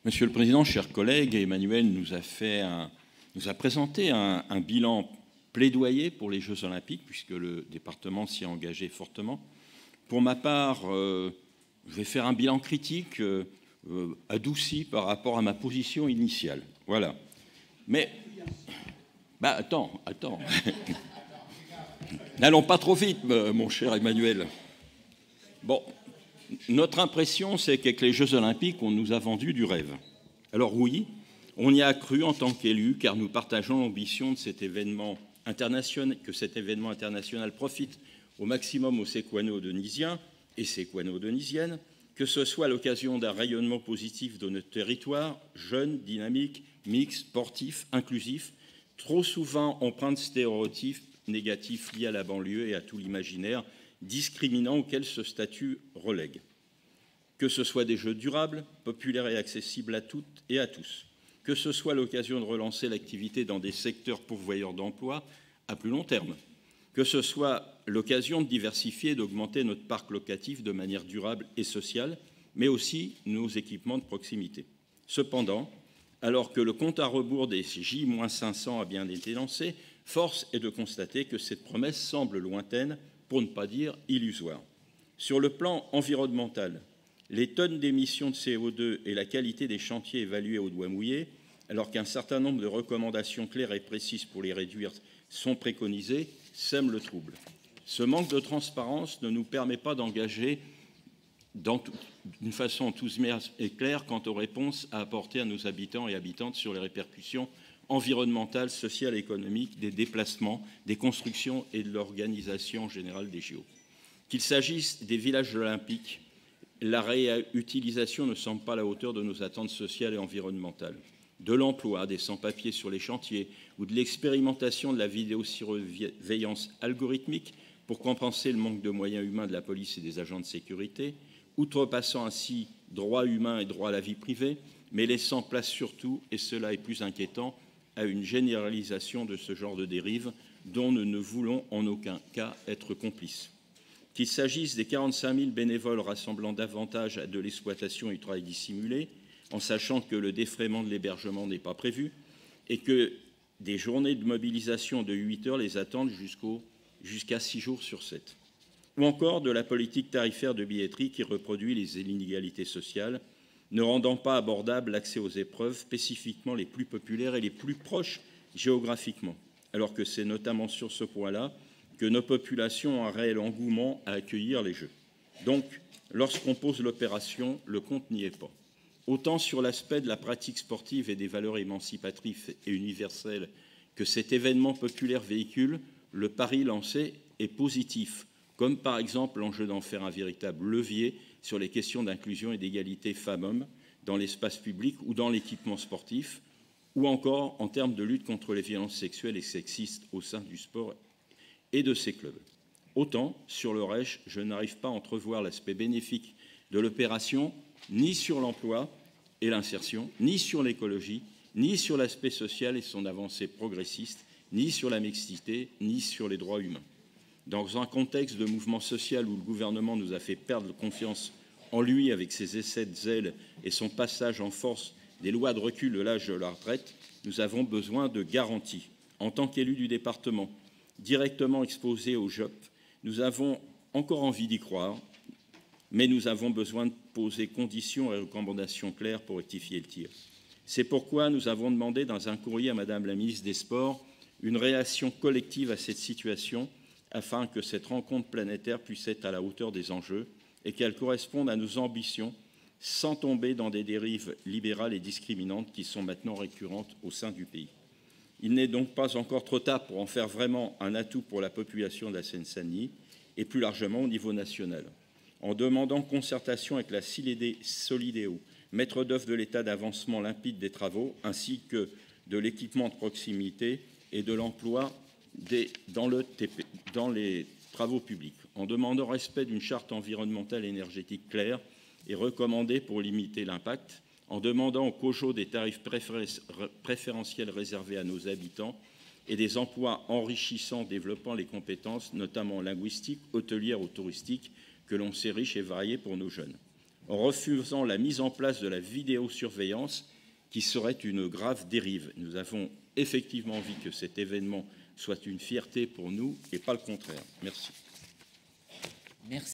Monsieur le Président, chers collègues, Emmanuel nous a présenté un bilan plaidoyer pour les Jeux Olympiques, puisque le département s'y est engagé fortement. Pour ma part, je vais faire un bilan critique adouci par rapport à ma position initiale. Voilà. Mais, attends. N'allons pas trop vite, mon cher Emmanuel. Bon, notre impression, c'est qu'avec les Jeux Olympiques, on nous a vendu du rêve. Alors oui, on y a cru en tant qu'élus, car nous partageons l'ambition de cet événement international, que cet événement international profite au maximum aux Séquano-Denysiens et Séquano-Denysiennes, que ce soit l'occasion d'un rayonnement positif de notre territoire, jeune, dynamique, mixte, sportif, inclusif, trop souvent empreint de stéréotypes négatifs liés à la banlieue et à tout l'imaginaire discriminant auquel ce statut relègue. Que ce soit des jeux durables, populaires et accessibles à toutes et à tous, que ce soit l'occasion de relancer l'activité dans des secteurs pourvoyeurs d'emplois à plus long terme, que ce soit l'occasion de diversifier et d'augmenter notre parc locatif de manière durable et sociale, mais aussi nos équipements de proximité. Cependant, alors que le compte à rebours des J-500 a bien été lancé, force est de constater que cette promesse semble lointaine, pour ne pas dire illusoire. Sur le plan environnemental, les tonnes d'émissions de CO2 et la qualité des chantiers évalués au doigt mouillé, alors qu'un certain nombre de recommandations claires et précises pour les réduire sont préconisées, sèment le trouble. Ce manque de transparence ne nous permet pas d'engager d'une façon tout et claire quant aux réponses à apporter à nos habitants et habitantes sur les répercussions environnementales, sociales et économiques des déplacements, des constructions et de l'organisation générale des JO. Qu'il s'agisse des villages olympiques, la réutilisation ne semble pas à la hauteur de nos attentes sociales et environnementales. De l'emploi, des sans-papiers sur les chantiers ou de l'expérimentation de la vidéosurveillance algorithmique pour compenser le manque de moyens humains de la police et des agents de sécurité, outrepassant ainsi droits humains et droit à la vie privée, mais laissant place surtout, et cela est plus inquiétant, à une généralisation de ce genre de dérive dont nous ne voulons en aucun cas être complices. Qu'il s'agisse des 45 000 bénévoles rassemblant davantage à de l'exploitation et du travail dissimulé, en sachant que le défraiement de l'hébergement n'est pas prévu, et que des journées de mobilisation de 8 heures les attendent jusqu'à 6 jours sur 7. Ou encore de la politique tarifaire de billetterie qui reproduit les inégalités sociales, ne rendant pas abordable l'accès aux épreuves, spécifiquement les plus populaires et les plus proches géographiquement, alors que c'est notamment sur ce point-là que nos populations ont un réel engouement à accueillir les Jeux. Donc, lorsqu'on pose l'opération, le compte n'y est pas. Autant sur l'aspect de la pratique sportive et des valeurs émancipatrices et universelles que cet événement populaire véhicule, le pari lancé est positif, comme par exemple l'enjeu d'en faire un véritable levier sur les questions d'inclusion et d'égalité femmes-hommes dans l'espace public ou dans l'équipement sportif, ou encore en termes de lutte contre les violences sexuelles et sexistes au sein du sport et de ses clubs. Autant, sur le reste, je n'arrive pas à entrevoir l'aspect bénéfique de l'opération, ni sur l'emploi et l'insertion, ni sur l'écologie, ni sur l'aspect social et son avancée progressiste, ni sur la mixité, ni sur les droits humains. Dans un contexte de mouvement social où le gouvernement nous a fait perdre confiance en lui avec ses essais de zèle et son passage en force des lois de recul de l'âge de la retraite, nous avons besoin de garanties. En tant qu'élus du département, directement exposés aux JOP, nous avons encore envie d'y croire, mais nous avons besoin de poser conditions et recommandations claires pour rectifier le tir. C'est pourquoi nous avons demandé dans un courrier à Madame la ministre des Sports une réaction collective à cette situation afin que cette rencontre planétaire puisse être à la hauteur des enjeux et qu'elle corresponde à nos ambitions sans tomber dans des dérives libérales et discriminantes qui sont maintenant récurrentes au sein du pays. Il n'est donc pas encore trop tard pour en faire vraiment un atout pour la population de la Seine-Saint-Denis et plus largement au niveau national. En demandant concertation avec la Solidéo, maître d'œuvre de l'état d'avancement limpide des travaux, ainsi que de l'équipement de proximité et de l'emploi dans les travaux publics, en demandant respect d'une charte environnementale et énergétique claire et recommandée pour limiter l'impact, en demandant au COJO des tarifs préférentiels réservés à nos habitants et des emplois enrichissants développant les compétences, notamment linguistiques, hôtelières ou touristiques, que l'on sait riches et variées pour nos jeunes. en refusant la mise en place de la vidéosurveillance qui serait une grave dérive. Nous avons effectivement envie que cet événement soit une fierté pour nous et pas le contraire. Merci. Merci.